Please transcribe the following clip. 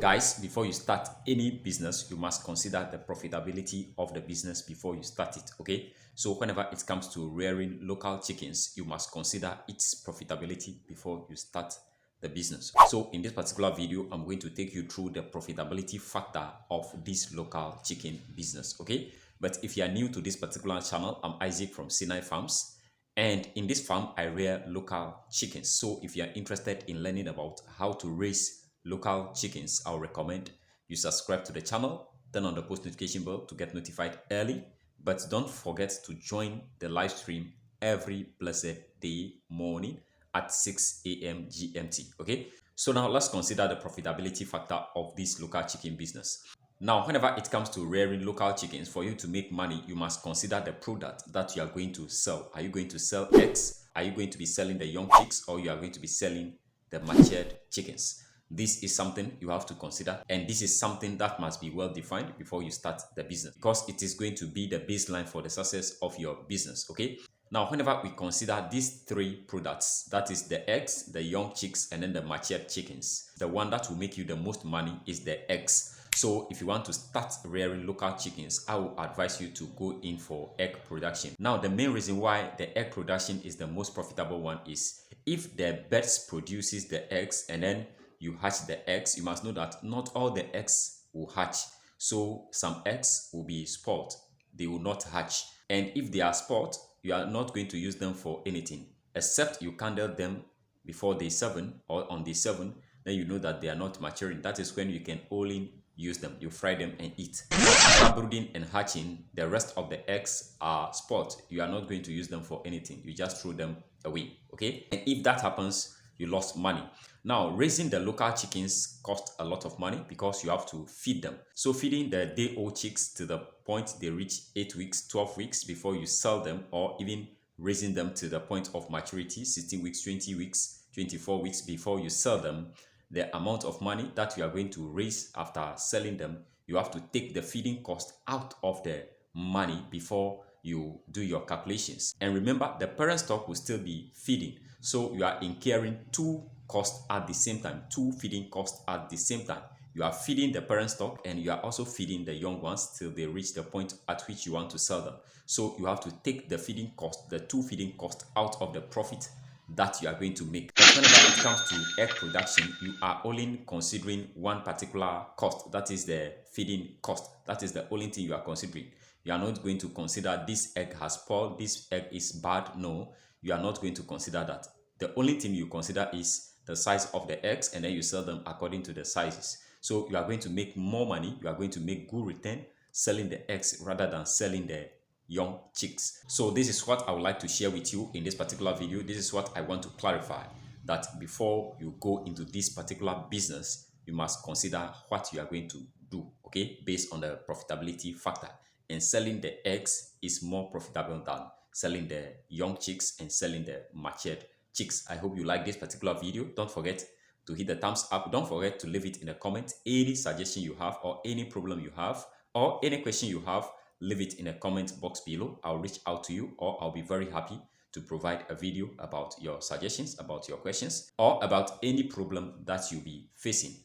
Guys, before you start any business, you must consider the profitability of the business before you start it. Okay, so whenever it comes to rearing local chickens, you must consider its profitability before you start the business. So in this particular video, I'm going to take you through the profitability factor of this local chicken business. Okay, but if you are new to this particular channel, I'm Isaac from Sinai Farms, and in this farm I rear local chickens. So if you are interested in learning about how to raise local chickens, I'll recommend you subscribe to the channel, turn on the post notification bell to get notified early, but don't forget to join the live stream every blessed day morning at 6 a.m. GMT. Okay, so now let's consider the profitability factor of this local chicken business. Now, whenever it comes to rearing local chickens, for you to make money, you must consider the product that you are going to sell. Are you going to sell eggs? Are you going to be selling the young chicks, or you are going to be selling the matured chickens? This is something you have to consider, and this is something that must be well defined before you start the business, because it is going to be the baseline for the success of your business. Okay, now whenever we consider these three products, that is the eggs, the young chicks, and then the matured chickens, the one that will make you the most money is the eggs. So if you want to start rearing local chickens, I will advise you to go in for egg production. Now, the main reason why the egg production is the most profitable one is if the birds produces the eggs and then you hatch the eggs, you must know that not all the eggs will hatch. So some eggs will be spoiled, they will not hatch. And if they are spoiled, you are not going to use them for anything, except you candle them before day 7 or on day 7, then you know that they are not maturing. That is when you can only use them, you fry them and eat. After brooding and hatching, the rest of the eggs are spoiled. You are not going to use them for anything, you just throw them away. Okay, and if that happens, you lost money. Now, raising the local chickens costs a lot of money because you have to feed them. So feeding the day-old chicks to the point they reach 8 weeks, 12 weeks before you sell them, or even raising them to the point of maturity, 16 weeks, 20 weeks, 24 weeks before you sell them, the amount of money that you are going to raise after selling them, you have to take the feeding cost out of the money before you do your calculations. And remember, the parent stock will still be feeding, so you are incurring two costs at the same time, two feeding costs at the same time. You are feeding the parent stock and you are also feeding the young ones till they reach the point at which you want to sell them. So you have to take the feeding cost, the two feeding costs, out of the profit that you are going to make. But whenever it comes to egg production, you are only considering one particular cost, that is the feeding cost. That is the only thing you are considering. You are not going to consider this egg has spoiled, this egg is bad. No, you are not going to consider that. The only thing you consider is the size of the eggs, and then you sell them according to the sizes. So you are going to make more money, you are going to make good return selling the eggs rather than selling the young chicks. So this is what I would like to share with you in this particular video. This is what I want to clarify, that before you go into this particular business, you must consider what you are going to do, okay, based on the profitability factor. And selling the eggs is more profitable than selling the young chicks and selling the matured chicks. I hope you like this particular video. Don't forget to hit the thumbs up. Don't forget to leave it in the comment any suggestion you have, or any problem you have, or any question you have. Leave it in the comment box below. I'll reach out to you, or I'll be very happy to provide a video about your suggestions, about your questions, or about any problem that you'll be facing.